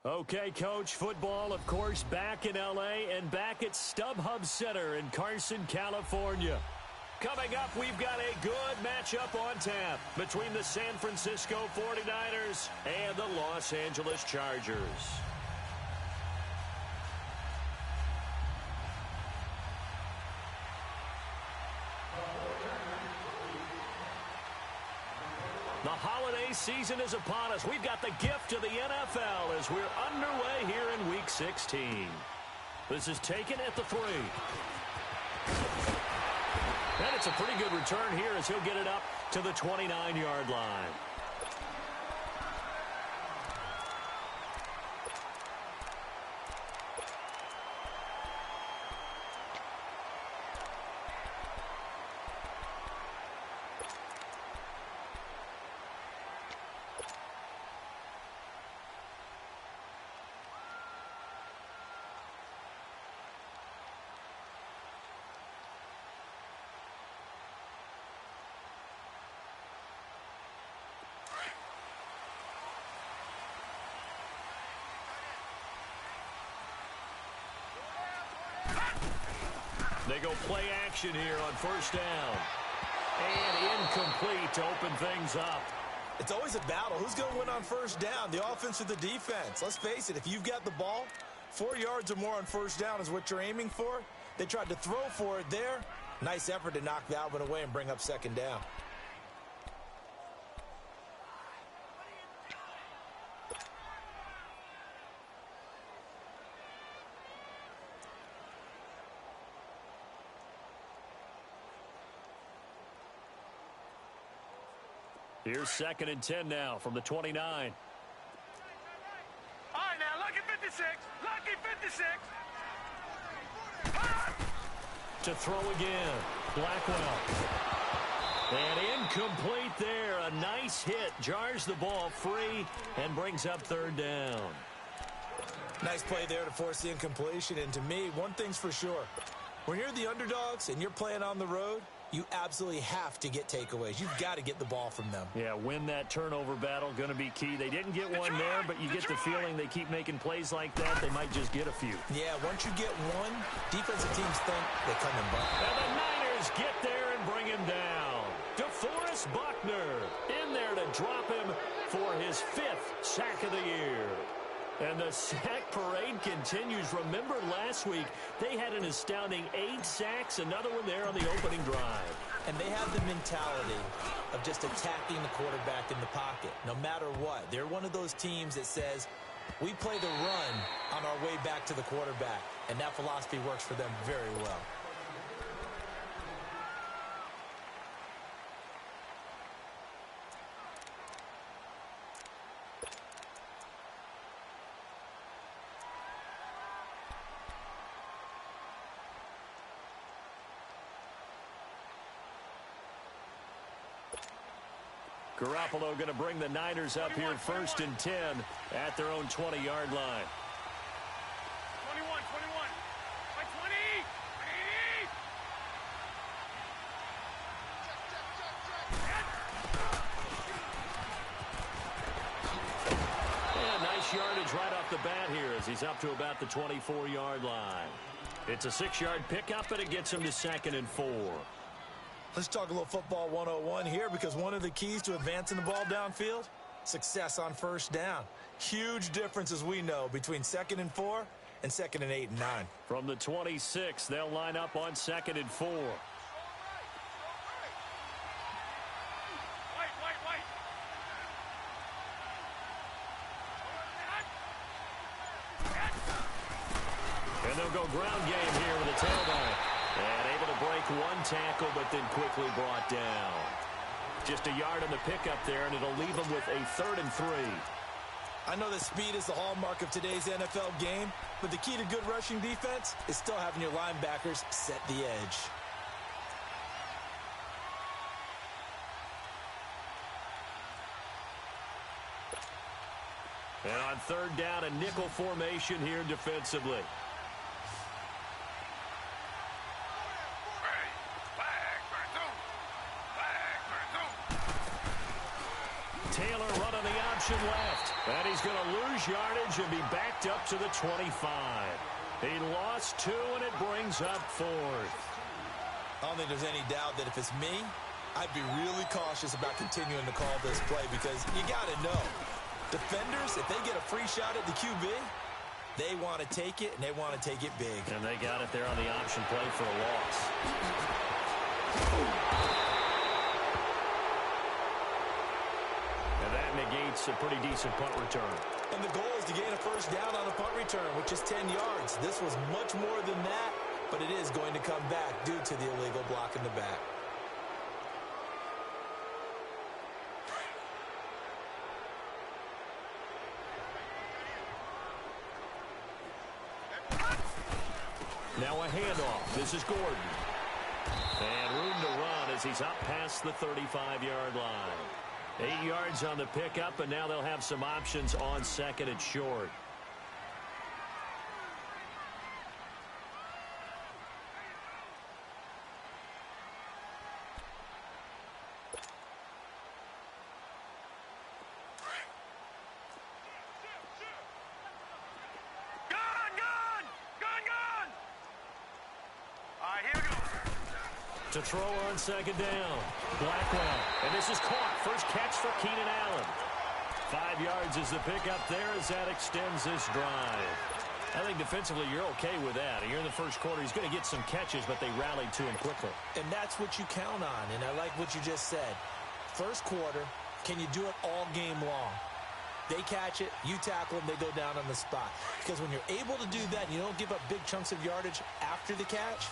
Okay, Coach, football, of course, back in L.A. and back at StubHub Center in Carson, California. Coming up, we've got a good matchup on tap between the San Francisco 49ers and the Los Angeles Chargers. The holiday season is upon us. We've got the gift of the NFL as we're underway here in Week 16. This is taken at the 3. And it's a pretty good return here as he'll get it up to the 29-yard line. They go play action here on first down. And incomplete to open things up. It's always a battle. Who's going to win on first down, the offense or the defense? Let's face it, if you've got the ball, 4 yards or more on first down is what you're aiming for. They tried to throw for it there. Nice effort to knock Valvin away and bring up second down. Here's 2nd and 10 now from the 29. All right, now, lucky 56. Lucky 56. To throw again. Blackwell. And incomplete there. A nice hit. Jars the ball free and brings up 3rd down. Nice play there to force the incompletion. And to me, one thing's for sure. When you're the underdogs and you're playing on the road, you absolutely have to get takeaways. You've got to get the ball from them. Yeah, win that turnover battle, going to be key. They didn't get one there, but you get the feeling they keep making plays like that. They might just get a few. Yeah, once you get one, defensive teams think they come in bucket. And the Niners get there and bring him down. DeForest Buckner in there to drop him for his 5th sack of the year. And the sack parade continues. Remember last week, they had an astounding 8 sacks, another one there on the opening drive. And they have the mentality of just attacking the quarterback in the pocket, no matter what. They're one of those teams that says, we play the run on our way back to the quarterback. And that philosophy works for them very well. Garoppolo going to bring the Niners up here 1st and 10 at their own 20-yard line. 21, 21. By 20. And nice yardage right off the bat here as he's up to about the 24-yard line. It's a 6-yard pickup, and it gets him to 2nd and 4. Let's talk a little football 101 here, because one of the keys to advancing the ball downfield, success on first down. Huge difference, as we know, between 2nd and 4 and 2nd and 8 and 9. From the 26, they'll line up on 2nd and 4. And they'll go ground game here with a tailback. And able to break one tackle, but then quickly brought down. Just a yard on the pickup there, and it'll leave them with a 3rd and 3. I know that speed is the hallmark of today's NFL game, but the key to good rushing defense is still having your linebackers set the edge. And on 3rd down, a nickel formation here defensively. Taylor running the option left. And he's going to lose yardage and be backed up to the 25. He lost 2, and it brings up 4th. I don't think there's any doubt that if it's me, I'd be really cautious about continuing to call this play because you got to know, defenders, if they get a free shot at the QB, they want to take it, and they want to take it big. And they got it there on the option play for a loss. And that negates a pretty decent punt return. And the goal is to gain a first down on a punt return, which is 10 yards. This was much more than that, but it is going to come back due to the illegal block in the back. Now a handoff. This is Gordon. And room to run as he's up past the 35-yard line. 8 yards on the pickup, and now they'll have some options on second and short. To throw on second down. Blackwell. And this is caught. First catch for Keenan Allen. 5 yards is the pickup there as that extends this drive. I think defensively you're okay with that. You're in the first quarter. He's going to get some catches, but they rallied to him quickly. And that's what you count on. And I like what you just said. First quarter, can you do it all game long? They catch it, you tackle them, they go down on the spot. Because when you're able to do that and you don't give up big chunks of yardage after the catch,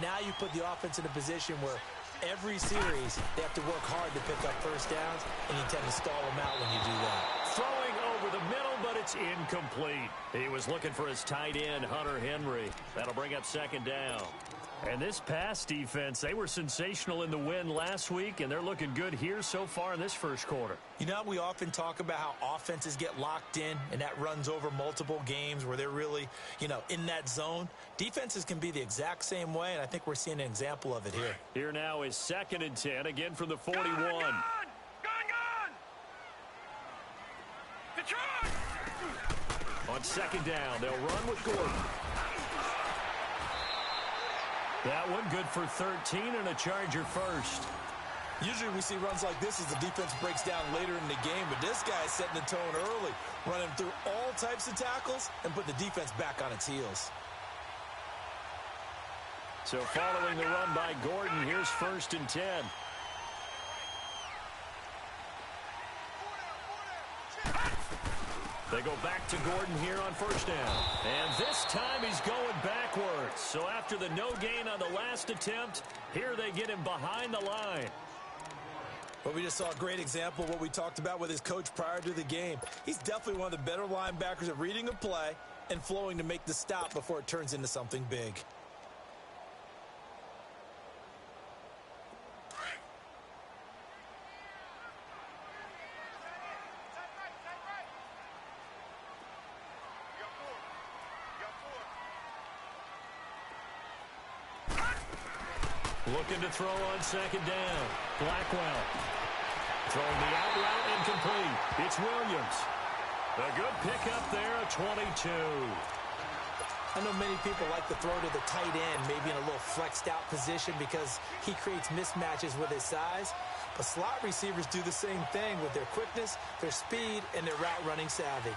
now you put the offense in a position where every series they have to work hard to pick up first downs, and you tend to stall them out when you do that. Throwing over the middle, but it's incomplete. He was looking for his tight end, Hunter Henry. That'll bring up second down. And this pass defense, they were sensational in the win last week, and they're looking good here so far in this first quarter. You know, we often talk about how offenses get locked in, and that runs over multiple games where they're really, in that zone. Defenses can be the exact same way, and I think we're seeing an example of it here. Here now is 2nd and 10, again from the 41. Gone! Detroit! On second down, they'll run with Gordon. That one good for 13 and a Charger first. Usually we see runs like this as the defense breaks down later in the game, but this guy is setting the tone early, running through all types of tackles and put the defense back on its heels. So following the run by Gordon, here's 1st and 10. They go back to Gordon here on first down. And this time he's going backwards. So after the no gain on the last attempt, here they get him behind the line. But we just saw a great example of what we talked about with his coach prior to the game. He's definitely one of the better linebackers at reading a play and flowing to make the stop before it turns into something big. Looking to throw on second down. Blackwell. Throwing the out route incomplete. It's Williams. A good pickup there, a 22. I know many people like to throw to the tight end, maybe in a little flexed out position because he creates mismatches with his size. But slot receivers do the same thing with their quickness, their speed, and their route running savvy.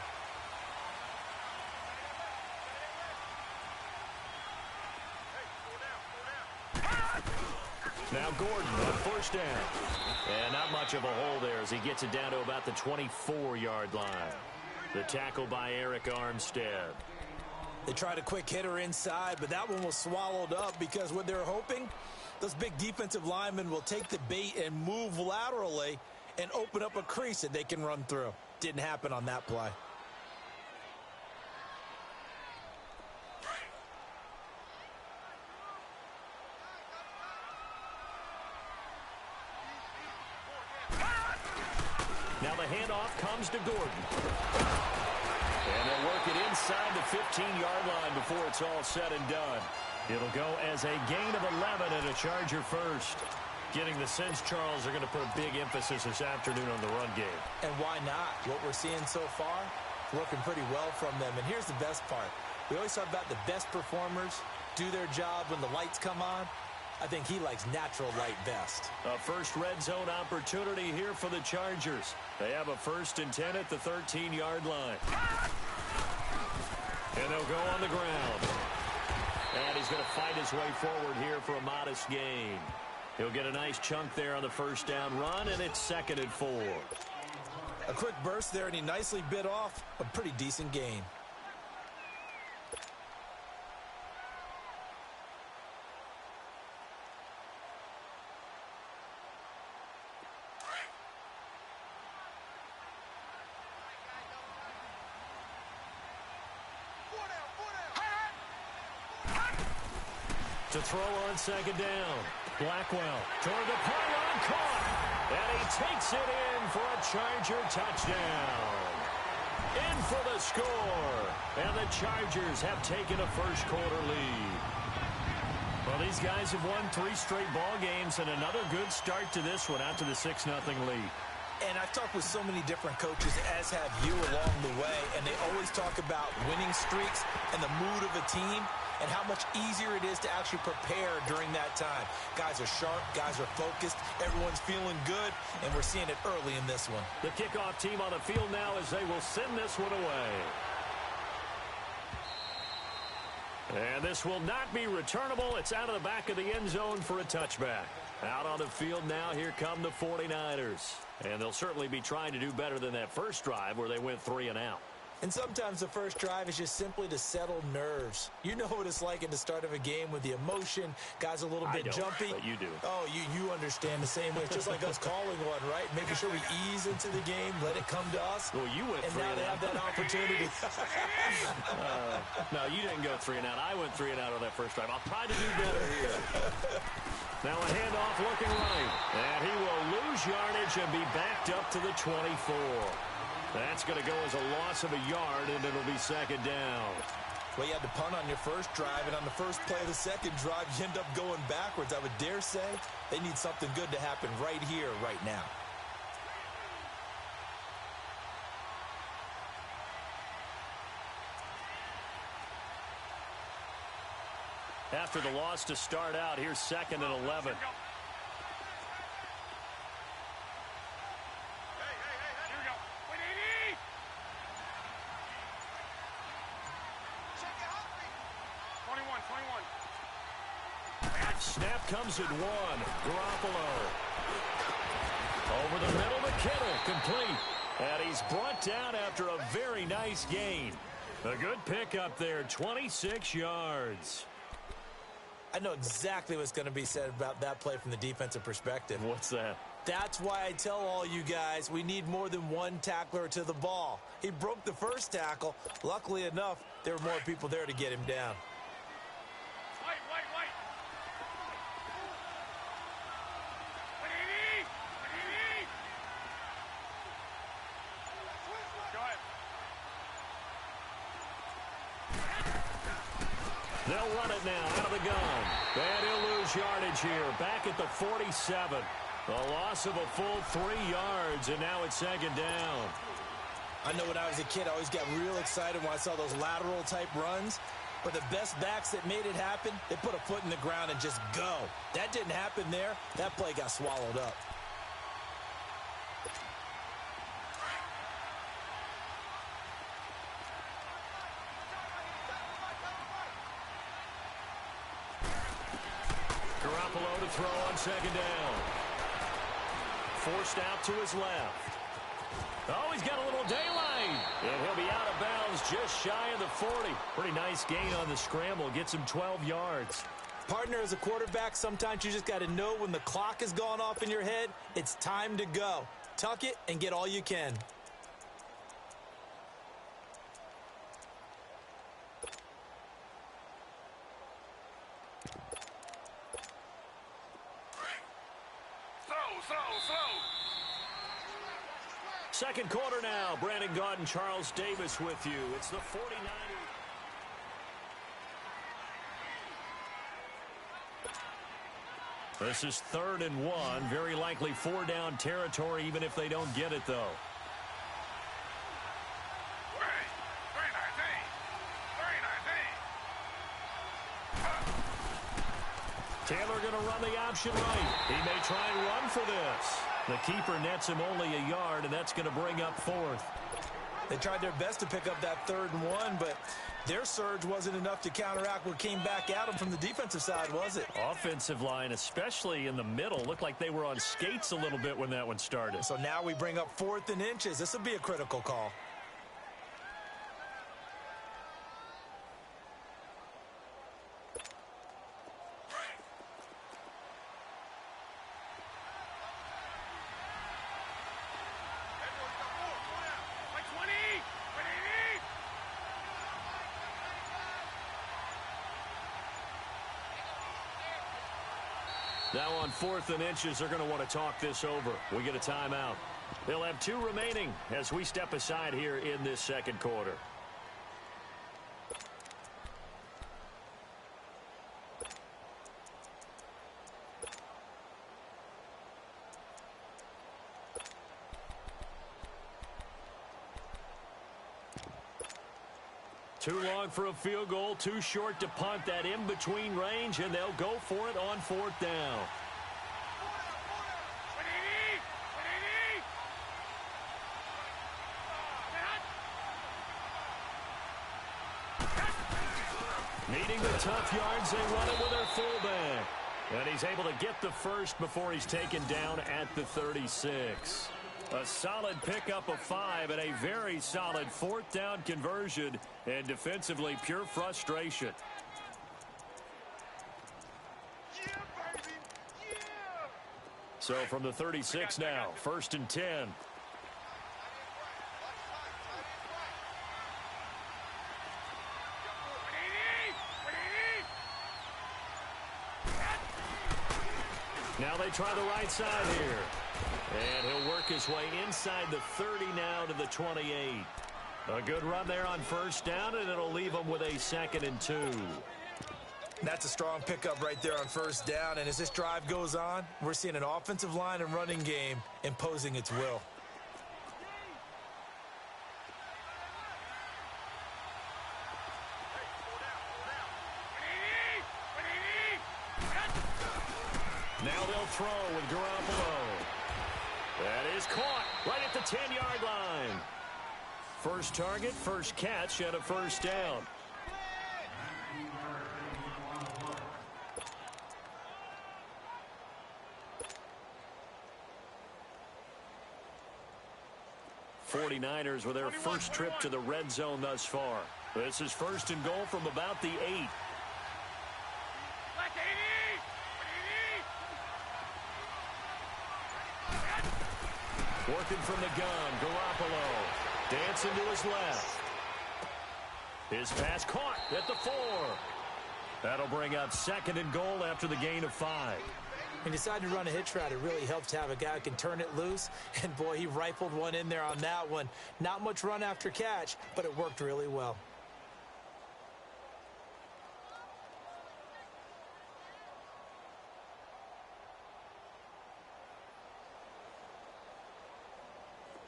Now Gordon on first down. And not much of a hole there as he gets it down to about the 24-yard line. The tackle by Eric Armstead. They tried a quick hitter inside, but that one was swallowed up because what they're hoping, those big defensive linemen will take the bait and move laterally and open up a crease that they can run through. Didn't happen on that play. Now the handoff comes to Gordon. And they'll work it inside the 15-yard line before it's all said and done. It'll go as a gain of 11 and a Charger first. Getting the sense, Charles, are going to put a big emphasis this afternoon on the run game. And why not? What we're seeing so far, working pretty well from them. And here's the best part. We always talk about the best performers do their job when the lights come on. I think he likes natural light best. A first red zone opportunity here for the Chargers. They have a 1st and 10 at the 13-yard line. And they'll go on the ground. And he's going to fight his way forward here for a modest gain. He'll get a nice chunk there on the first down run, and it's 2nd and 4. A quick burst there, and he nicely bit off a pretty decent gain. To throw on 2nd down. Blackwell toward the pylon, caught. And he takes it in for a Charger touchdown. In for the score. And the Chargers have taken a first-quarter lead. Well, these guys have won 3 straight ball games and another good start to this one out to the 6-0 lead. And I've talked with so many different coaches, as have you along the way, and they always talk about winning streaks and the mood of a team and how much easier it is to actually prepare during that time. Guys are sharp, guys are focused, everyone's feeling good, and we're seeing it early in this one. The kickoff team on the field now as they will send this one away. And this will not be returnable. It's out of the back of the end zone for a touchback. Out on the field now, here come the 49ers. And they'll certainly be trying to do better than that first drive where they went 3 and out. And sometimes the first drive is just simply to settle nerves. You know what it's like at the start of a game with the emotion. Guys a little bit jumpy. But you do. Oh, you understand the same way. It's just like us calling one, right? Making sure we ease into the game, let it come to us. Well, you went 3 and now they have that opportunity. No, you didn't go 3 and out. I went 3 and out on that first drive. I'll try to do better here. Now a handoff looking right. And he will lose yardage and be backed up to the 24. That's going to go as a loss of a yard, and it'll be 2nd down. Well, you had to punt on your first drive, and on the first play of the second drive, you end up going backwards. I would dare say they need something good to happen right here, right now. After the loss to start out, here's 2nd and 11. Snap comes at 1. Garoppolo. Over the middle to Kittle. Complete. And he's brought down after a very nice gain. A good pickup there. 26 yards. I know exactly what's going to be said about that play from the defensive perspective. What's that? That's why I tell all you guys we need more than one tackler to the ball. He broke the first tackle. Luckily enough, there were more people there to get him down. They'll run it now out of the gun. And he'll lose yardage here. Back at the 47. A loss of a full 3 yards, and now it's 2nd down. I know when I was a kid, I always got real excited when I saw those lateral-type runs. But the best backs that made it happen, they put a foot in the ground and just go. That didn't happen there. That play got swallowed up. Garoppolo to throw on 2nd down. Forced out to his left. Oh, he's got a little daylight. And he'll be out of bounds just shy of the 40. Pretty nice gain on the scramble. Gets him 12 yards. Partner, as a quarterback, sometimes you just got to know when the clock has gone off in your head, it's time to go. Tuck it and get all you can. Second quarter now. Brandon Gaudin and Charles Davis with you. It's the 49ers. This is 3rd and 1. Very likely 4-down territory, even if they don't get it, though. Taylor going to run the option right. He may try and run for this. The keeper nets him only a yard, and that's going to bring up 4th. They tried their best to pick up that 3rd and 1, but their surge wasn't enough to counteract what came back at them from the defensive side, was it? Offensive line, especially in the middle, looked like they were on skates a little bit when that one started. So now we bring up 4th and inches. This will be a critical call. Now on 4th and inches, they're going to want to talk this over. We get a timeout. They'll have 2 remaining as we step aside here in this second quarter. Too long for a field goal, too short to punt. That in-between range, and they'll go for it on 4th down. Needing the tough yards, they run it with their fullback. And he's able to get the first before he's taken down at the 36. A solid pickup of 5 and a very solid 4th down conversion, and defensively pure frustration. Yeah, baby. Yeah. So from the 36 now, 1st and 10. Now they try the right side here. And he'll work his way inside the 30 now to the 28. A good run there on 1st down, and it'll leave him with a 2nd and 2. That's a strong pickup right there on 1st down, and as this drive goes on, we're seeing an offensive line and running game imposing its will. Now they'll throw with Garoppolo. That is caught right at the 10-yard line. First target, first catch, and a 1st down. '49ers with their first trip to the red zone thus far. This is 1st and goal from about the 8. Working from the gun, Garoppolo. Dancing to his left. His pass caught at the 4. That'll bring up 2nd and goal after the gain of 5. He decided to run a hitch route. It really helps to have a guy who can turn it loose. And, boy, he rifled one in there on that one. Not much run after catch, but it worked really well.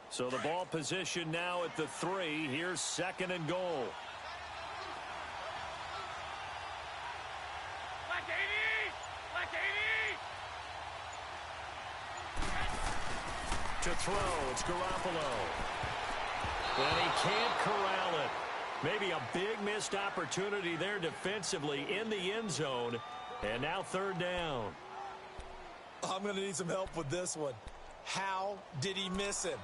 So the ball position now at the 3. Here's 2nd and goal. To throw, it's Garoppolo. And he can't corral it. Maybe a big missed opportunity there defensively in the end zone. And now 3rd down. I'm going to need some help with this one. How did he miss him?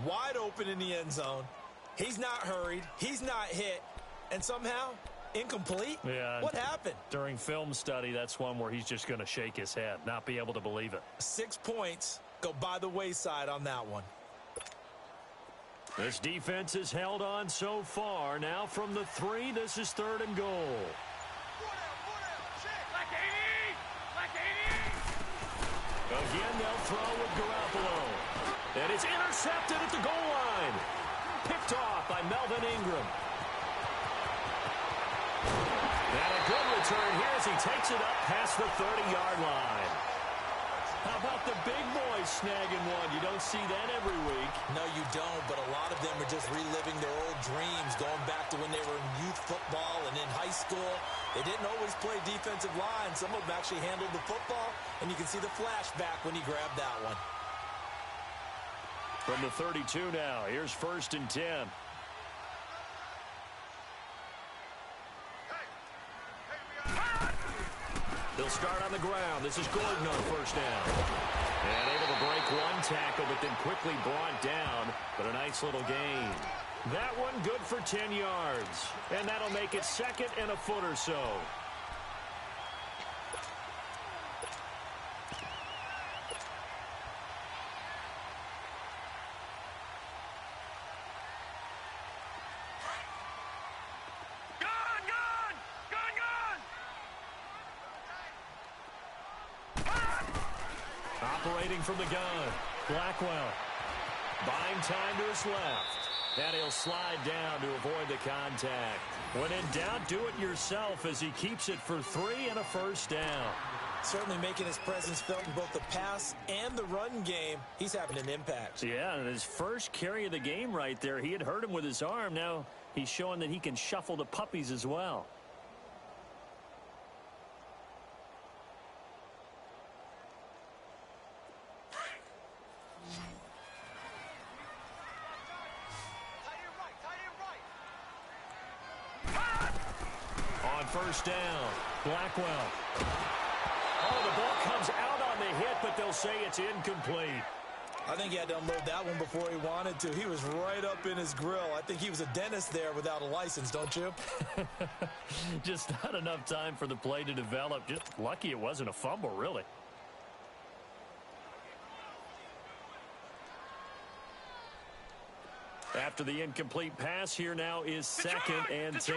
Wide open in the end zone. He's not hurried. He's not hit. And somehow, incomplete? Yeah. What happened? During film study, that's one where he's just going to shake his head, not be able to believe it. 6 points go by the wayside on that one. This defense has held on so far. Now from the 3, this is 3rd and goal. Again, they'll throw with Garoppolo. And it's intercepted at the goal line. Picked off by Melvin Ingram. And a good return here as he takes it up past the 30-yard line. How about the big boys snagging one? You don't see that every week. No, you don't, but a lot of them are just reliving their old dreams, going back to when they were in youth football and in high school. They didn't always play defensive line. Some of them actually handled the football, and you can see the flashback when he grabbed that one. From the 32 now, here's 1st and 10. They'll start on the ground. This is Gordon on 1st down. And able to break one tackle, but then quickly brought down. But a nice little gain. That one good for 10 yards. And that'll make it 2nd and a foot or so. Operating from the gun, Blackwell. Buying time to his left. And he'll slide down to avoid the contact. When in doubt, do it yourself as he keeps it for 3 and a 1st down. Certainly making his presence felt in both the pass and the run game. He's having an impact. Yeah, and his first carry of the game right there, he had hurt him with his arm. Now he's showing that he can shuffle the puppies as well. On 1st down, Blackwell. Oh, the ball comes out on the hit, but they'll say it's incomplete. I think he had to unload that one before he wanted to. He was right up in his grill. I think he was a dentist there without a license, don't you? Just not enough time for the play to develop. Just lucky it wasn't a fumble, really. After the incomplete pass, here now is 2nd and 10.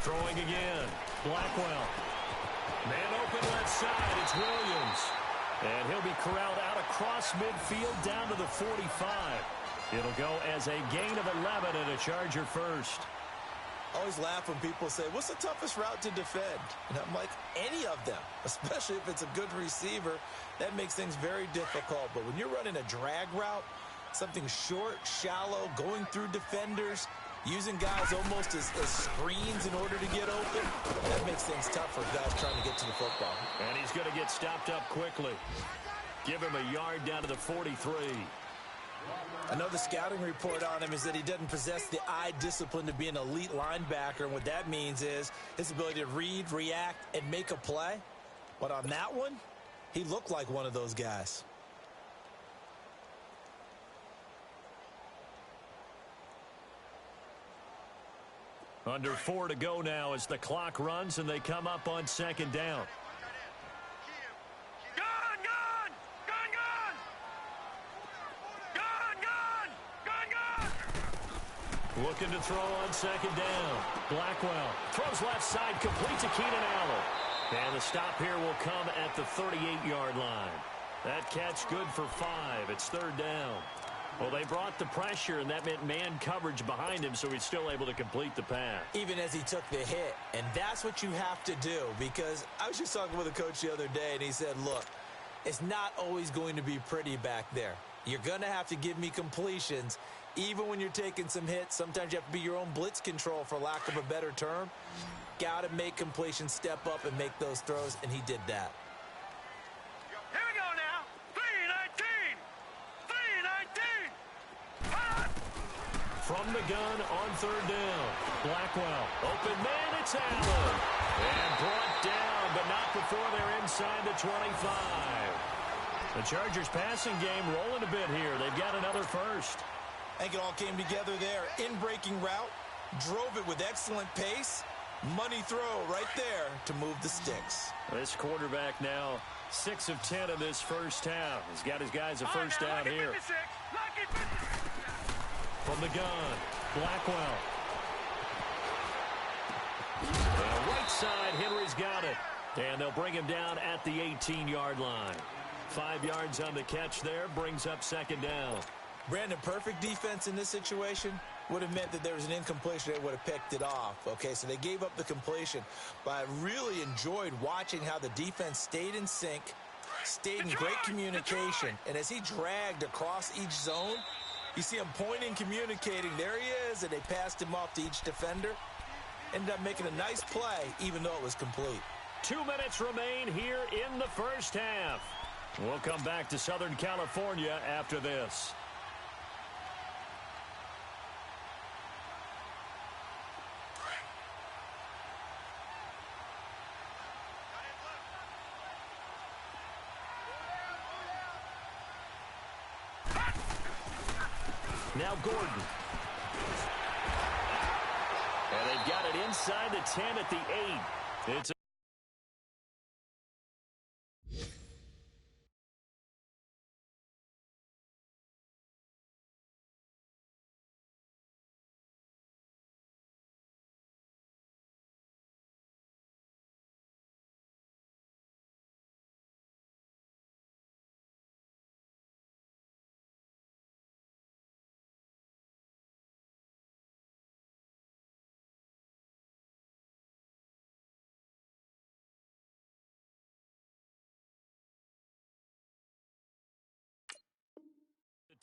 Throwing again. Blackwell. Man open left side. It's Williams. And he'll be corralled out across midfield down to the 45. It'll go as a gain of 11 and a Charger first. I always laugh when people say, what's the toughest route to defend? And I'm like, any of them, especially if it's a good receiver. That makes things very difficult. But when you're running a drag route, something short, shallow, going through defenders, using guys almost as screens in order to get open, that makes things tough for guys trying to get to the football. And he's going to get stopped up quickly. Give him a yard down to the 43. I know the scouting report on him is that he doesn't possess the eye discipline to be an elite linebacker. And what that means is his ability to read, react, and make a play. But on that one, he looked like one of those guys. Under 4 to go now as the clock runs and they come up on 2nd down. Looking to throw on 2nd down. Blackwell throws left side, complete to Keenan Allen. And the stop here will come at the 38-yard line. That catch good for 5. It's 3rd down. Well, they brought the pressure, and that meant man coverage behind him, so he's still able to complete the pass. Even as he took the hit. And that's what you have to do, because I was just talking with a coach the other day, and he said, look, it's not always going to be pretty back there. You're going to have to give me completions. Even when you're taking some hits, sometimes you have to be your own blitz control, for lack of a better term. Got to make completions, step up, and make those throws, and he did that. Here we go now. 3-19. 3-19. From the gun on 3rd down. Blackwell. Open man, it's Allen. And brought down, but not before they're inside the 25. The Chargers passing game rolling a bit here. They've got another first. I think it all came together there. In-breaking route, drove it with excellent pace. Money throw right there to move the sticks. This quarterback now 6 of 10 in this first half. He's got his guys a first down here. From the gun, Blackwell. And right side, Henry's got it. And they'll bring him down at the 18-yard line. 5 yards on the catch there, brings up 2nd down. Brandon, perfect defense in this situation. would have meant that there was an incompletion. They would have picked it off. Okay, so they gave up the completion. But I really enjoyed watching how the defense stayed in sync, stayed in great communication. And as he dragged across each zone, you see him pointing, communicating. There he is, and they passed him off to each defender. Ended up making a nice play, even though it was complete. 2 minutes remain here in the first half. We'll come back to Southern California after this. Now Gordon. And they've got it inside the 10 at the 8. It's a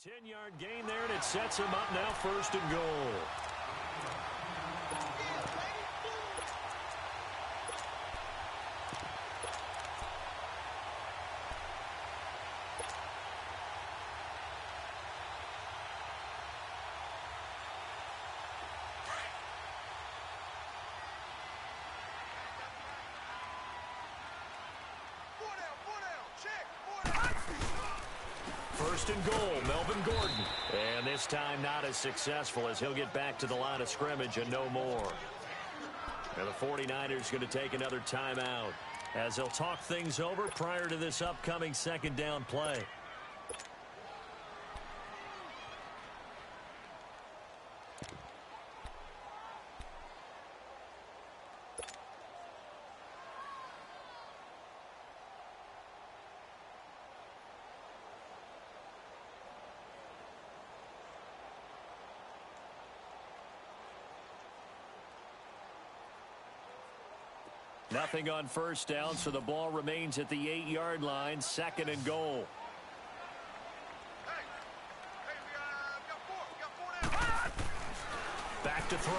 10-yard gain there, and it sets him up now first and goal. First and goal, Melvin Gordon. And this time not as successful as he'll get back to the line of scrimmage and no more. And the 49ers going to take another timeout as they'll talk things over prior to this upcoming second down play. Nothing on first down, so the ball remains at the 8-yard line, second and goal. Back to throw.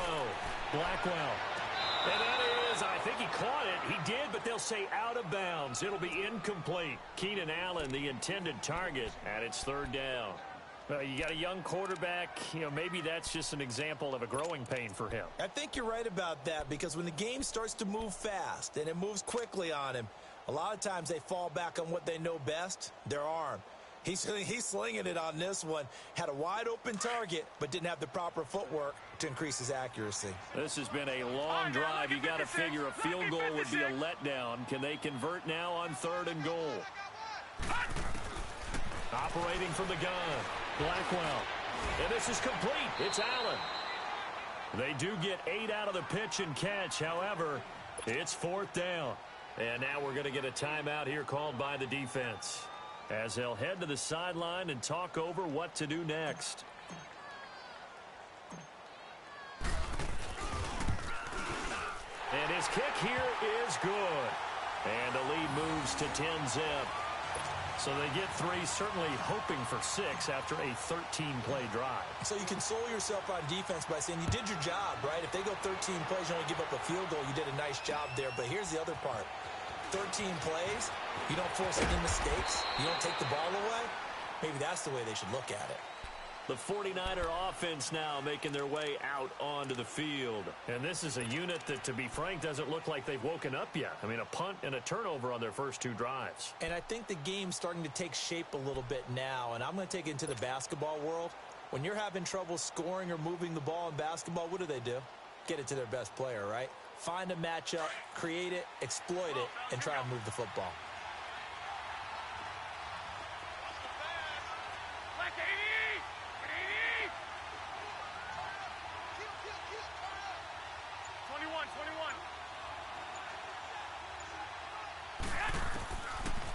Blackwell. And that is, I think he caught it. He did, but they'll say out of bounds. It'll be incomplete. Keenan Allen, the intended target, and it's third down. You got a young quarterback, maybe that's just an example of a growing pain for him. I think you're right about that, because when the game starts to move fast and it moves quickly on him, a lot of times they fall back on what they know best, their arm. He's slinging it on this one. Had a wide open target, but didn't have the proper footwork to increase his accuracy. This has been a long drive. You got to figure a field goal would be a letdown. Can they convert now on third and goal? Operating from the gun, Blackwell. And this is complete. It's Allen. They do get 8 out of the pitch and catch. However, it's fourth down. And now we're going to get a timeout here called by the defense, as they'll head to the sideline and talk over what to do next. And his kick here is good. And the lead moves to 10-zip. So they get 3, certainly hoping for 6 after a 13-play drive. So you console yourself on defense by saying you did your job, right? If they go 13 plays, you only give up a field goal, you did a nice job there. But here's the other part. 13 plays, you don't force any mistakes, you don't take the ball away. Maybe that's the way they should look at it. The 49er offense now making their way out onto the field. And this is a unit that, to be frank, doesn't look like they've woken up yet. I mean, a punt and a turnover on their first 2 drives. And I think the game's starting to take shape a little bit now. And I'm going to take it into the basketball world. When you're having trouble scoring or moving the ball in basketball, what do? Get it to their best player, right? Find a matchup, create it, exploit it, and try and move the football.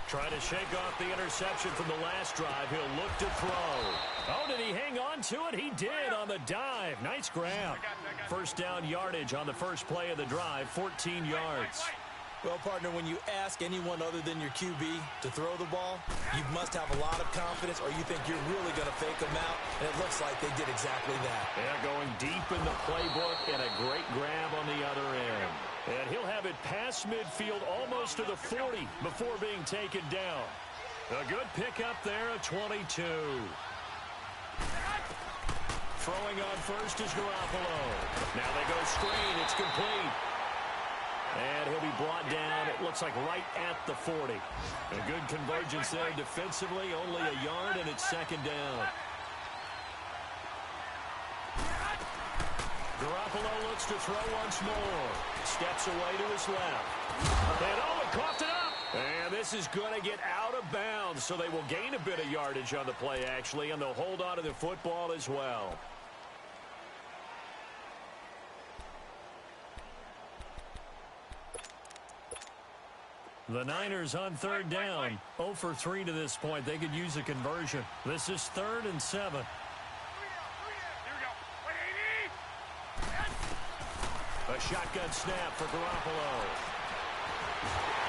Trying to shake off the interception from the last drive. He'll look to throw. Oh, did he hang on to it? He did on the dive. Nice grab. First down yardage on the first play of the drive, 14 yards. Well, partner, when you ask anyone other than your QB to throw the ball, you must have a lot of confidence or you think you're really going to fake them out, and it looks like they did exactly that. Yeah, going deep in the playbook and a great grab on the other end. And he'll have it past midfield almost to the 40 before being taken down. A good pickup there at 22. Throwing on first is Garoppolo. Now they go screen. It's complete. And he'll be brought down, it looks like right at the 40. A good convergence there defensively, only a yard, and it's second down. Garoppolo looks to throw once more. Steps away to his left. And oh, he coughed it up. And this is going to get out of bounds, so they will gain a bit of yardage on the play, actually, and they'll hold on to the football as well. The Niners on third down. 0 for 3 to this point. They could use a conversion. This is 3rd and 7. A shotgun snap for Garoppolo.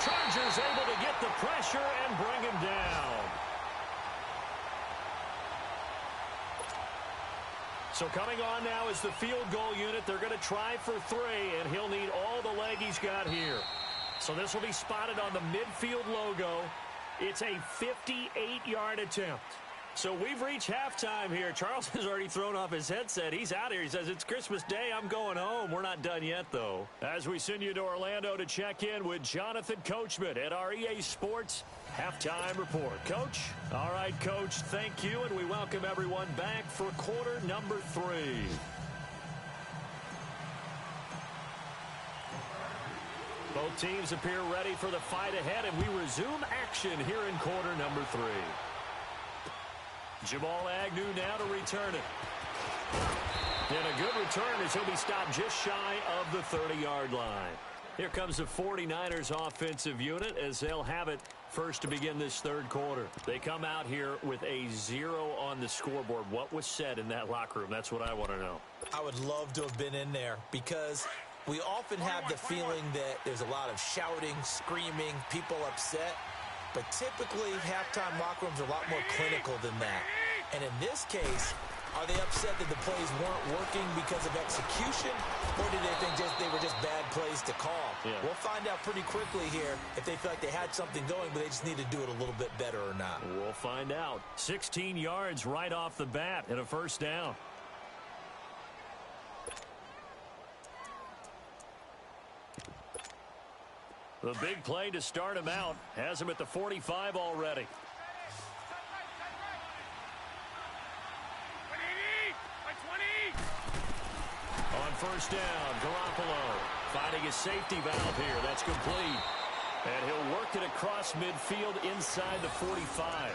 Chargers able to get the pressure and bring him down. So coming on now is the field goal unit. They're going to try for 3, and he'll need all the leg he's got here. So this will be spotted on the midfield logo. It's a 58-yard attempt. So we've reached halftime here. Charles has already thrown off his headset. He's out here. He says, it's Christmas Day. I'm going home. We're not done yet, though. As we send you to Orlando to check in with Jonathan Coachman at our EA Sports Halftime Report. Coach? All right, Coach, thank you, and we welcome everyone back for quarter number 3. Both teams appear ready for the fight ahead, and we resume action here in quarter number 3. Jamal Agnew now to return it. And a good return as he'll be stopped just shy of the 30-yard line. Here comes the 49ers offensive unit as they'll have it first to begin this third quarter. They come out here with a 0 on the scoreboard. What was said in that locker room? That's what I want to know. I would love to have been in there because we often have the feeling that there's a lot of shouting, screaming, people upset. But typically, halftime locker rooms are a lot more clinical than that. And in this case, are they upset that the plays weren't working because of execution? Or do they think they were just bad plays to call? Yeah. We'll find out pretty quickly here if they feel like they had something going, but they just need to do it a little bit better or not. We'll find out. 16 yards right off the bat and a first down. The big play to start him out has him at the 45 already. On first down, Garoppolo finding his safety valve here. That's complete. And he'll work it across midfield inside the 45.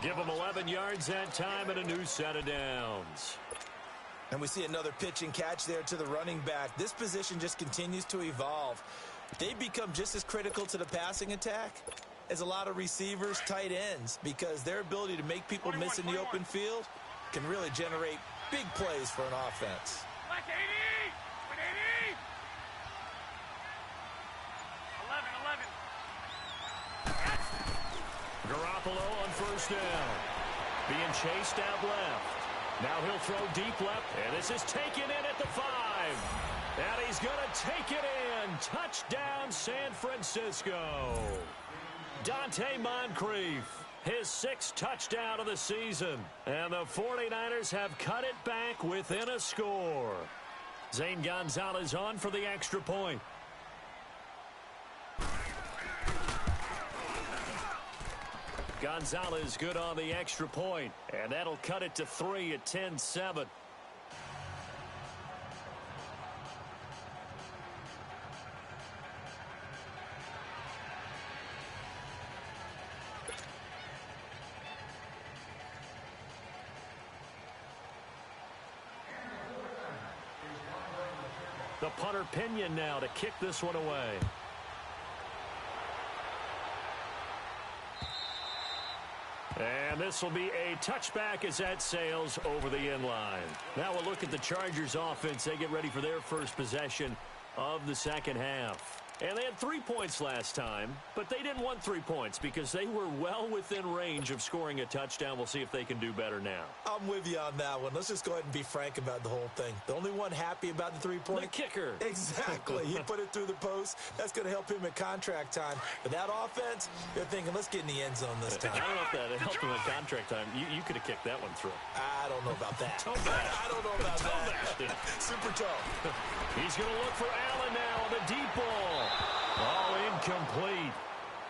Give him 11 yards that time and a new set of downs. And we see another pitch and catch there to the running back. This position just continues to evolve. They become just as critical to the passing attack as a lot of receivers, tight ends, because their ability to make people miss in the open field can really generate big plays for an offense. Like 80! 11. Garoppolo on first down. Being chased out left. Now he'll throw deep left, and this is taken in at the 5. And he's going to take it in. Touchdown, San Francisco. Dante Moncrief, his 6th touchdown of the season. And the 49ers have cut it back within a score. Zane Gonzalez on for the extra point. Gonzalez good on the extra point, and that'll cut it to 3 at 10-7. The punter Pinion now to kick this one away. And this will be a touchback as that sails over the end line. Now we'll look at the Chargers offense. They get ready for their first possession of the second half. And they had 3 points last time, but they didn't want 3 points because they were well within range of scoring a touchdown. We'll see if they can do better now. I'm with you on that one. Let's just go ahead and be frank about the whole thing. The only one happy about the 3-point? The kicker. Exactly. He put it through the post. That's going to help him at contract time. But that offense, they're thinking, let's get in the end zone this time. I don't know if that helped him at contract time. You could have kicked that one through. I don't know about that. I don't know about that. Super toe. He's going to look for Allen now on the deep ball. Oh, incomplete.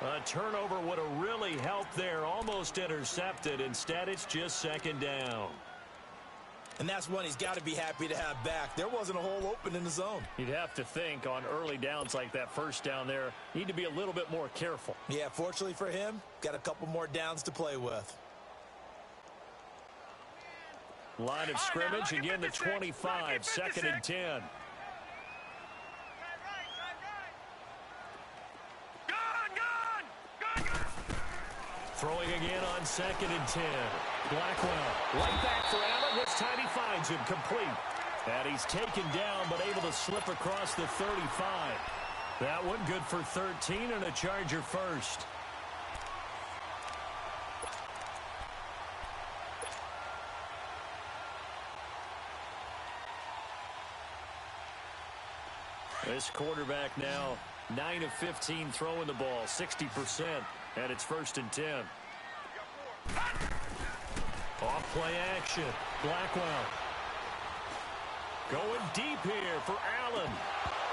A turnover would have really helped there. Almost intercepted. Instead, it's just second down. And that's one he's got to be happy to have back. There wasn't a hole open in the zone. You'd have to think on early downs like that first down there, need to be a little bit more careful. Yeah, fortunately for him, got a couple more downs to play with. Line of scrimmage, again the 25, 2nd and 10. Throwing again on 2nd and 10. Blackwell, right back for Allen. This time he finds him complete. And he's taken down, but able to slip across the 35. That one good for 13 and a Charger first. This quarterback now 9 of 15 throwing the ball, 60%, and it's 1st and 10. Off play action. Blackwell going deep here for Allen.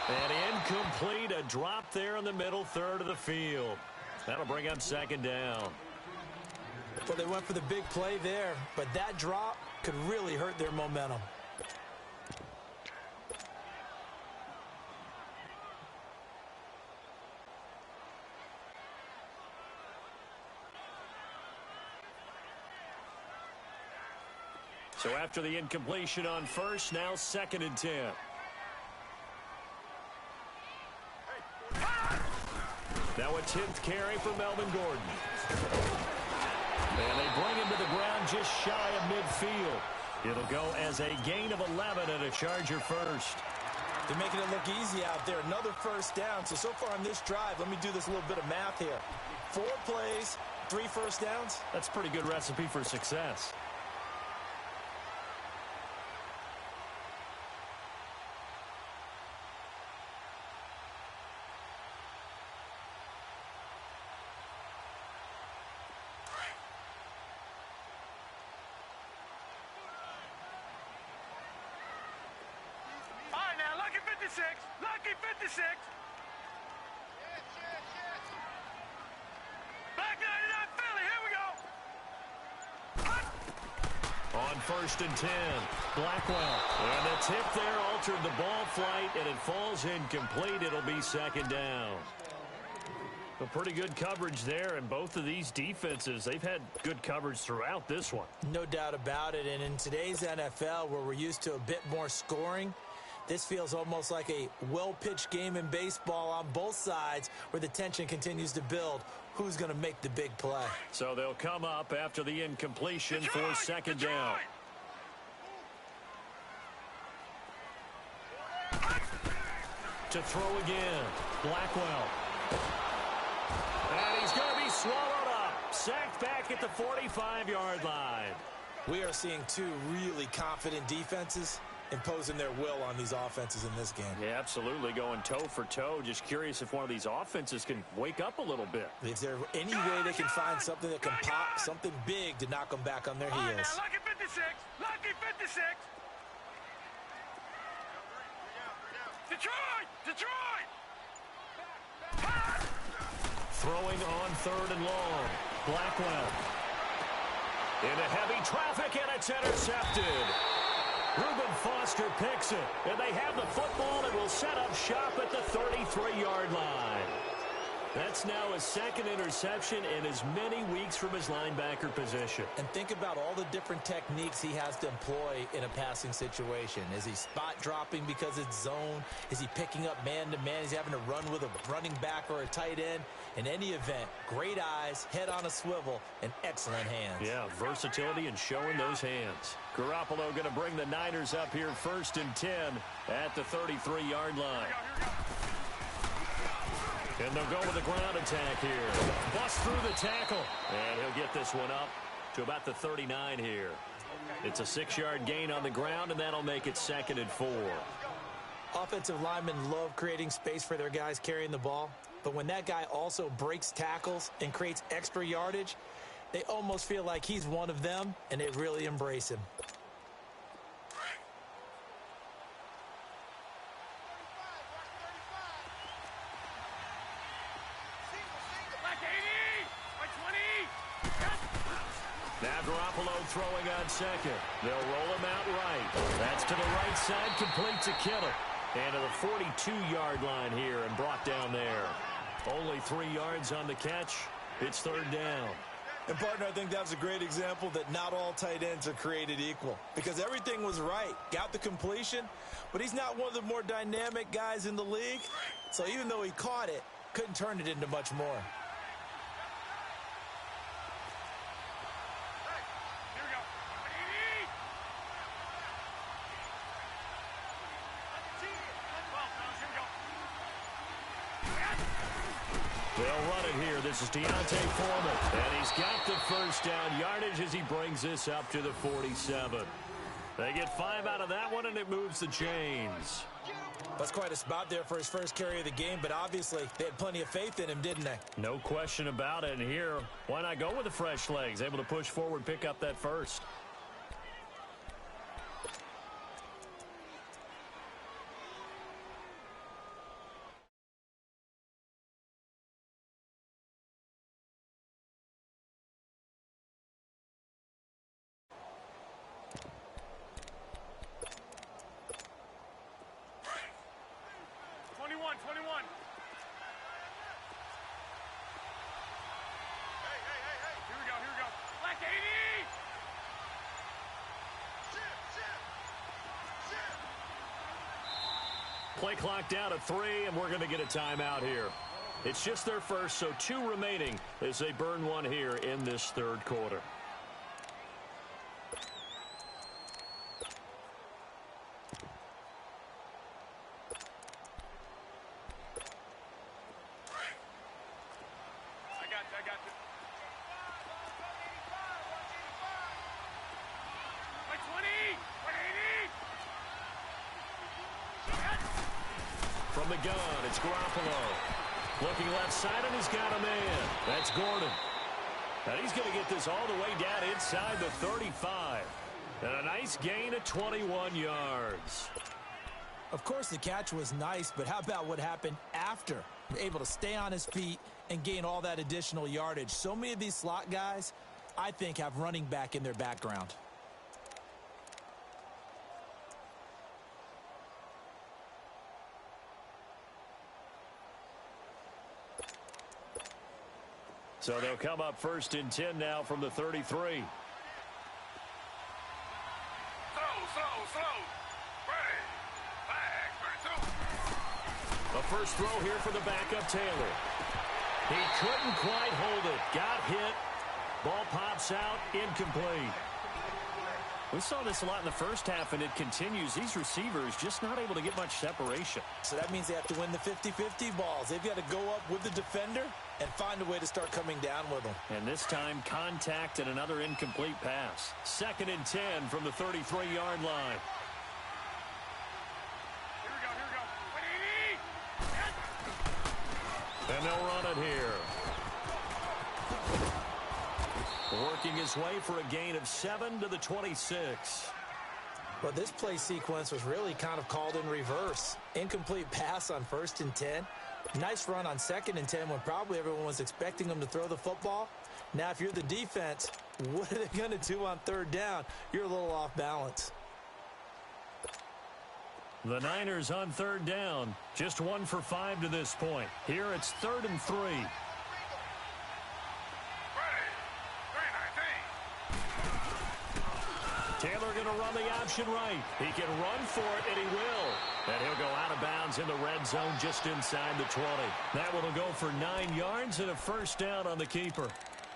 And incomplete, a drop there in the middle third of the field. That'll bring up 2nd down. Well, they went for the big play there, but that drop could really hurt their momentum. So after the incompletion on first, now 2nd and 10. Now a 10th carry for Melvin Gordon. And they bring him to the ground just shy of midfield. It'll go as a gain of 11 and a Charger first. They're making it look easy out there. Another first down. So far on this drive, let me do this little bit of math here. 4 plays, 3 first downs. That's a pretty good recipe for success. Lucky 56. Black 99 Philly. Here we go. On 1st and 10, Blackwell. And the tip there altered the ball flight, and it falls incomplete. It'll be 2nd down. A pretty good coverage there, and both of these defenses, they've had good coverage throughout this one. No doubt about it, and in today's NFL, where we're used to a bit more scoring, this feels almost like a well-pitched game in baseball on both sides where the tension continues to build. Who's going to make the big play? So they'll come up after the incompletion for 2nd down. To throw again, Blackwell. And he's going to be swallowed up. Sacked back at the 45-yard line. We are seeing 2 really confident defenses imposing their will on these offenses in this game. Yeah, absolutely, going toe for toe. Just curious if one of these offenses can wake up a little bit. If there's any way they can find something that can pop, something big to knock them back on their heels. Now, lucky 56. Lucky 56. Detroit. Throwing on 3rd and long. Blackwell. Into heavy traffic, and it's intercepted. Reuben Foster picks it, and they have the football and will set up shop at the 33-yard line. That's now his second interception in as many weeks from his linebacker position. And think about all the different techniques he has to employ in a passing situation. Is he spot dropping because it's zone? Is he picking up man-to-man? Is he having to run with a running back or a tight end? In any event, great eyes, head on a swivel, and excellent hands. Yeah, versatility and showing those hands. Garoppolo going to bring the Niners up here 1st and 10 at the 33-yard line. And they'll go with a ground attack here. Bust through the tackle. And he'll get this one up to about the 39 here. It's a 6-yard gain on the ground, and that'll make it 2nd and 4. Offensive linemen love creating space for their guys carrying the ball. But when that guy also breaks tackles and creates extra yardage, they almost feel like he's one of them, and they really embrace him. Now Garoppolo throwing on second. They'll roll him out right. That's to the right side, complete to Kittle. And to the 42-yard line here and brought down there. Only 3 yards on the catch. It's 3rd down. And, partner, I think that's a great example that not all tight ends are created equal. Because everything was right. Got the completion, but he's not one of the more dynamic guys in the league. So even though he caught it, couldn't turn it into much more. They'll run it here. This is Deontay Foreman. And he's got the 1st down yardage as he brings this up to the 47. They get 5 out of that one, and it moves the chains. That's quite a spot there for his first carry of the game, but obviously they had plenty of faith in him, didn't they? No question about it. And here, why not go with the fresh legs? Able to push forward, pick up that 1st. Play clock down at 3, and we're going to get a timeout here. It's just their first, so 2 remaining as they burn one here in this 3rd quarter. I got you. By 20, 180. From the gun, it's Garoppolo. Looking left side, and he's got a man. That's Gordon. And he's going to get this all the way down inside the 35. And a nice gain of 21 yards. Of course, the catch was nice, but how about what happened after? Able to stay on his feet and gain all that additional yardage. So many of these slot guys, I think, have running back in their background. So they'll come up 1st and 10 now from the 33. Slow. Ready. Flag, 32. A first throw here for the backup Taylor. He couldn't quite hold it. Got hit. Ball pops out. Incomplete. We saw this a lot in the first half, and it continues. These receivers just not able to get much separation. So that means they have to win the 50-50 balls. They've got to go up with the defender and find a way to start coming down with them. And this time, contact and another incomplete pass. 2nd and 10 from the 33-yard line. Here we go. 180. And they'll run it here. Working his way for a gain of 7 to the 26. Well, this play sequence was really kind of called in reverse. Incomplete pass on 1st and 10. Nice run on 2nd and 10 when probably everyone was expecting them to throw the football. Now, if you're the defense, what are they going to do on 3rd down? You're a little off balance. The Niners on third down. Just 1 for 5 to this point. Here it's 3rd and 3. Ready. 3-19. Taylor going to run the option right. He can run for it, and he will. And he'll go out of bounds in the red zone just inside the 20. That one will go for 9 yards and a first down on the keeper.